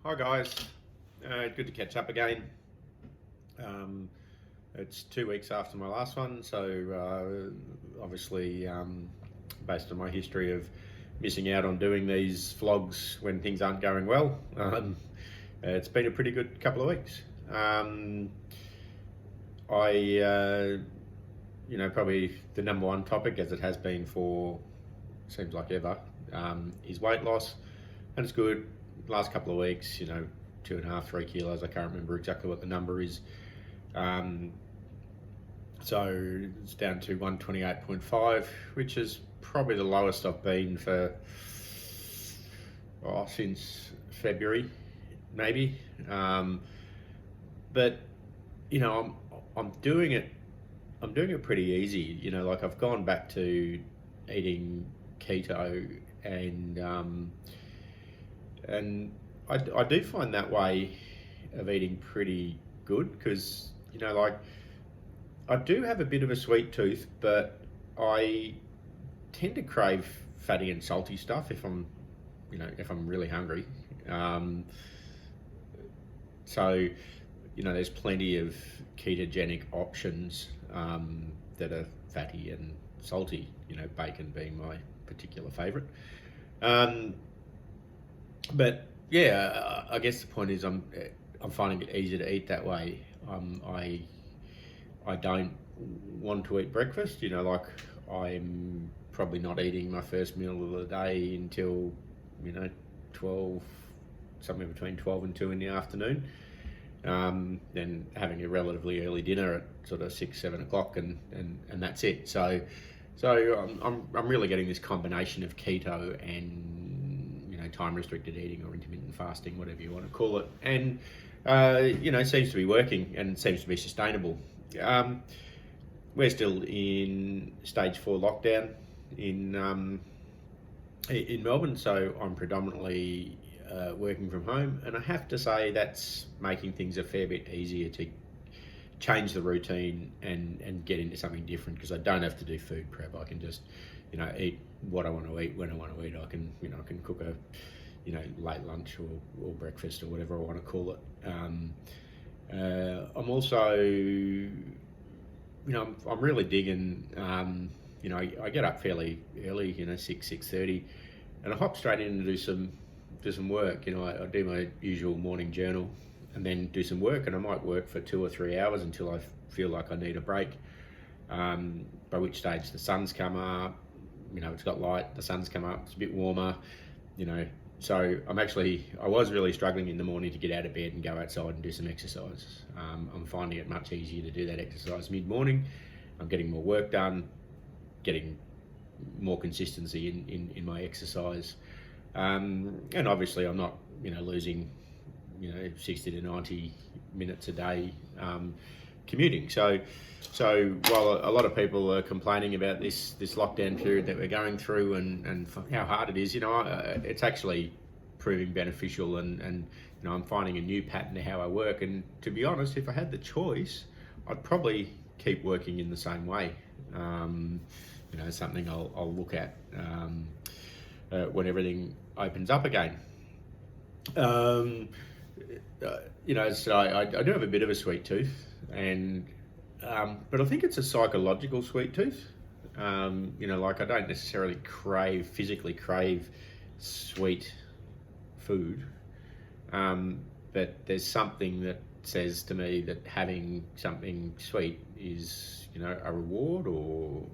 Hi guys, good to catch up again. Um, it's 2 weeks after my last one, so obviously, based on my history of missing out on doing these vlogs when things aren't going well, it's been a pretty good couple of weeks. Probably the number one topic, as it has been for seems like ever, is weight loss, and it's good. Last couple of weeks, 2.5, 3 kilos. I can't remember exactly what the number is. So it's down to 128.5, which is probably the lowest I've been for since February, maybe. But I'm doing it. I'm doing it pretty easy. Like I've gone back to eating keto, and I do find that way of eating pretty good because like I do have a bit of a sweet tooth, but I tend to crave fatty and salty stuff if I'm really hungry. Um, so there's plenty of ketogenic options that are fatty and salty. Bacon being my particular favourite. But yeah, I guess the point is I'm finding it easier to eat that way. I don't want to eat breakfast. Like I'm probably not eating my first meal of the day until 12, somewhere between 12 and 2 in the afternoon. Then having a relatively early dinner at sort of 6, 7 o'clock, and that's it. So I'm really getting this combination of keto and time restricted eating or intermittent fasting, whatever you want to call it, and seems to be working and seems to be sustainable. We're still in stage 4 lockdown in Melbourne, so I'm predominantly working from home, and I have to say that's making things a fair bit easier to change the routine and get into something different, because I don't have to do food prep. I can just eat what I want to eat when I want to eat. I can cook a late lunch or breakfast or whatever I want to call it. I'm also I'm really digging. I get up fairly early, 6:30, and I hop straight in and do some work. I do my usual morning journal and then do some work, and I might work for 2 or 3 hours until I feel like I need a break. By which stage the sun's come up. It's got light. The sun's come up. It's a bit warmer. So I was really struggling in the morning to get out of bed and go outside and do some exercise. I'm finding it much easier to do that exercise mid-morning. I'm getting more work done, getting more consistency in my exercise. And obviously I'm not, losing, 60 to 90 minutes a day commuting. So while a lot of people are complaining about this lockdown period that we're going through and how hard it is, it's actually proving beneficial, and I'm finding a new pattern to how I work. And to be honest, if I had the choice, I'd probably keep working in the same way. Something I'll look at when everything opens up again. So I do have a bit of a sweet tooth, but I think it's a psychological sweet tooth. Like I don't necessarily physically crave sweet food, but there's something that says to me that having something sweet is, a reward, or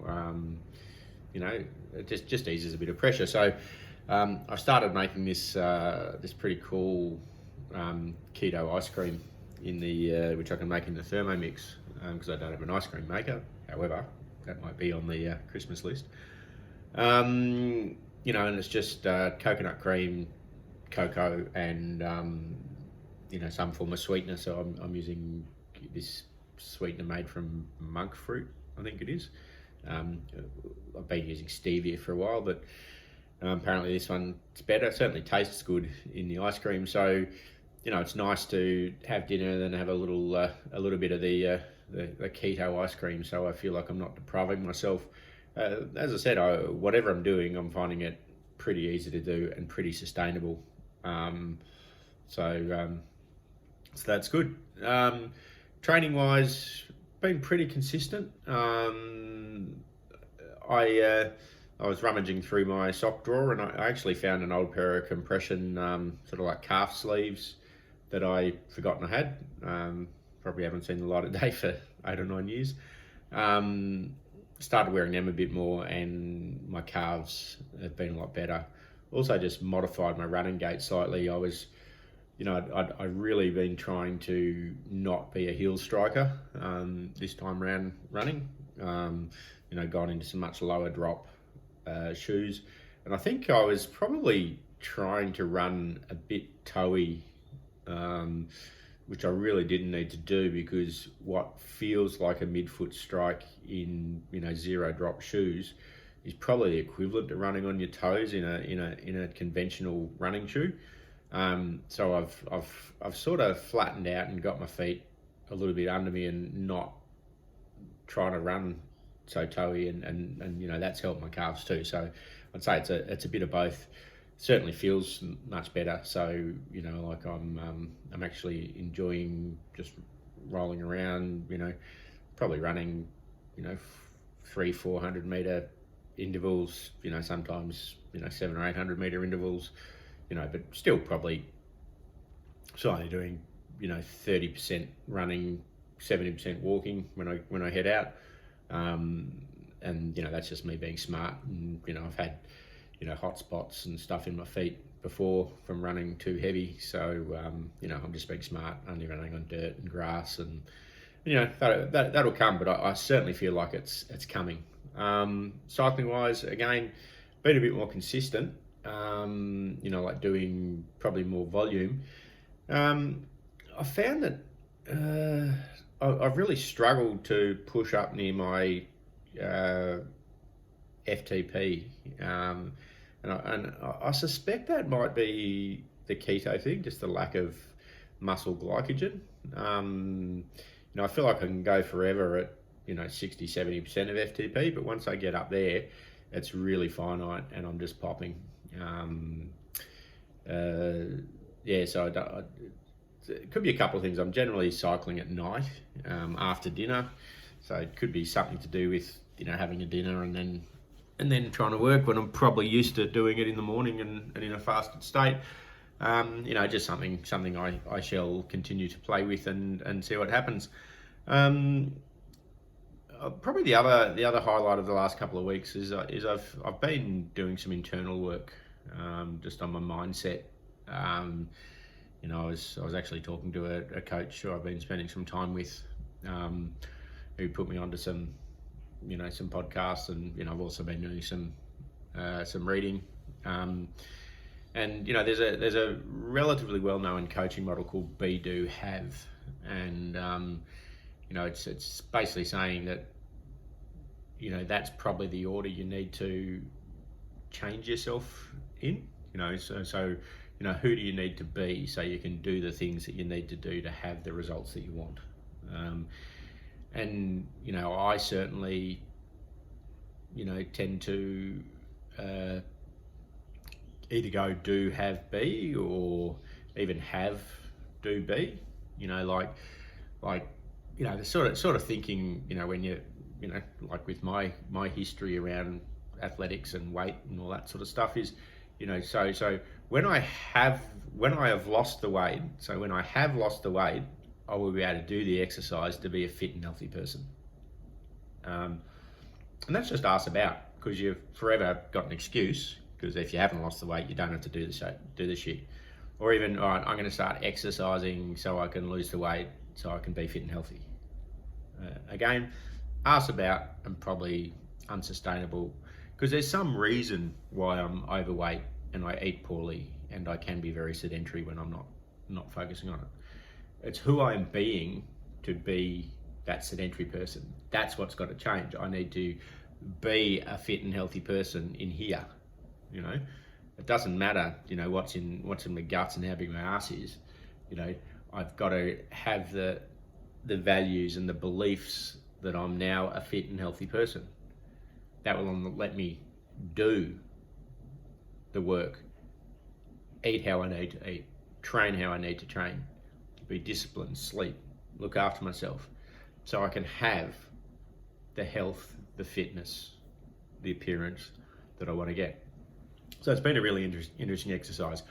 it just eases a bit of pressure. So I started making this pretty cool keto ice cream which I can make in the Thermomix, because I don't have an ice cream maker. However, that might be on the Christmas list. And it's just coconut cream, cocoa, and some form of sweetener. So I'm using this sweetener made from monk fruit, I think it is. I've been using stevia for a while, but apparently this one's better. It certainly tastes good in the ice cream. So it's nice to have dinner and then have a little bit of the keto ice cream, so I feel like I'm not depriving myself. As I said, whatever I'm doing, I'm finding it pretty easy to do and pretty sustainable. So that's good. Training wise, been pretty consistent. I was rummaging through my sock drawer, and I actually found an old pair of compression sort of like calf sleeves that I forgotten I had. Probably haven't seen the light of day for 8 or 9 years. Started wearing them a bit more, and my calves have been a lot better. Also, just modified my running gait slightly. I really been trying to not be a heel striker this time around running. Gone into some much lower drop shoes, and I think I was probably trying to run a bit toey, which I really didn't need to do, because what feels like a midfoot strike in zero drop shoes is probably the equivalent to running on your toes in a conventional running shoe. So I've sort of flattened out and got my feet a little bit under me and not trying to run so toey, and that's helped my calves too. So I'd say it's a bit of both. Certainly feels much better. So like I'm actually enjoying just rolling around. Probably running 300-400 meter intervals. Sometimes 700 or 800 meter intervals. But still probably certainly doing 30% running, 70% walking when I head out. And that's just me being smart. And I've had hot spots and stuff in my feet before from running too heavy. So I'm just being smart, only running on dirt and grass, and that'll come. But I certainly feel like it's coming. Cycling wise, again, been a bit more consistent. Like doing probably more volume. I found that I've really struggled to push up near my FTP, and I suspect that might be the keto thing, just the lack of muscle glycogen. I feel like I can go forever at 60-70% of FTP, but once I get up there, it's really finite, and I'm just popping. So it could be a couple of things. I'm generally cycling at night after dinner, so it could be something to do with having a dinner and then trying to work when I'm probably used to doing it in the morning and in a fasted state. Just something I shall continue to play with and see what happens. Probably the other highlight of the last couple of weeks is I've been doing some internal work just on my mindset. I was actually talking to a coach who I've been spending some time with, who put me onto some podcasts, and I've also been doing some reading. And there's a relatively well-known coaching model called Be, Do, Have, and it's basically saying that that's probably the order you need to change yourself in. So who do you need to be so you can do the things that you need to do to have the results that you want? And I certainly tend to either go do, have, be, or even have, do, be. The sort of thinking, when you like with my history around athletics and weight and all that sort of stuff is, so when I have lost the weight, I will be able to do the exercise to be a fit and healthy person. And that's just asked about, because you've forever got an excuse, because if you haven't lost the weight, you don't have to do the shit. Or even, all right, I'm going to start exercising so I can lose the weight, so I can be fit and healthy. Again, asked about and probably unsustainable, because there's some reason why I'm overweight and I eat poorly and I can be very sedentary when I'm not focusing on it. It's who I am being to be that sedentary person. That's what's got to change. I need to be a fit and healthy person in here. It doesn't matter, what's in my guts and how big my ass is. I've got to have the values and the beliefs that I'm now a fit and healthy person. That will let me do the work, eat how I need to eat, train how I need to train, be disciplined, sleep, look after myself, so I can have the health, the fitness, the appearance that I want to get. So it's been a really interesting exercise.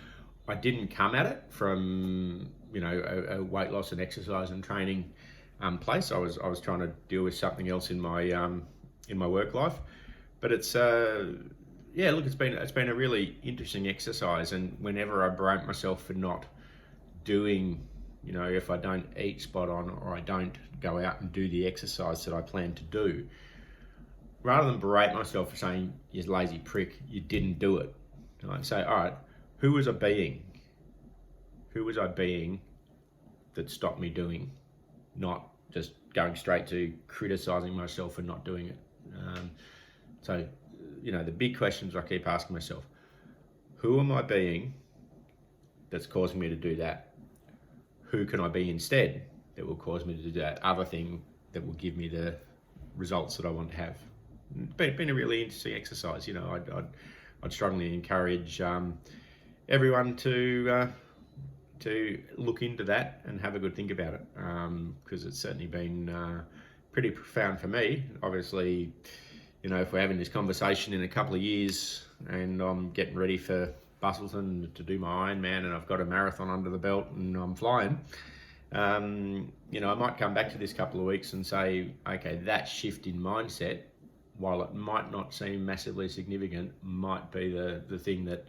I didn't come at it from a weight loss and exercise and training place. I was trying to deal with something else in my work life, but it's it's been a really interesting exercise. And whenever I berate myself for not doing, if I don't eat spot on or I don't go out and do the exercise that I plan to do, rather than berate myself for saying, you lazy prick, you didn't do it, I'd say, all right, who was I being? Who was I being that stopped me doing? Not just going straight to criticizing myself for not doing it. So, the big questions I keep asking myself: who am I being that's causing me to do that? Who can I be instead that will cause me to do that other thing that will give me the results that I want to have? It's been a really interesting exercise. I'd strongly encourage everyone to look into that and have a good think about it, because it's certainly been pretty profound for me. Obviously, if we're having this conversation in a couple of years and I'm getting ready for Busselton to do my Ironman and I've got a marathon under the belt and I'm flying, I might come back to this couple of weeks and say, okay, that shift in mindset, while it might not seem massively significant, might be the thing that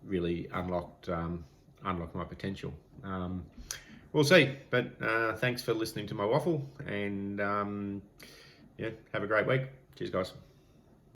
really unlocked my potential. We'll see, but thanks for listening to my waffle, and have a great week. Cheers, guys.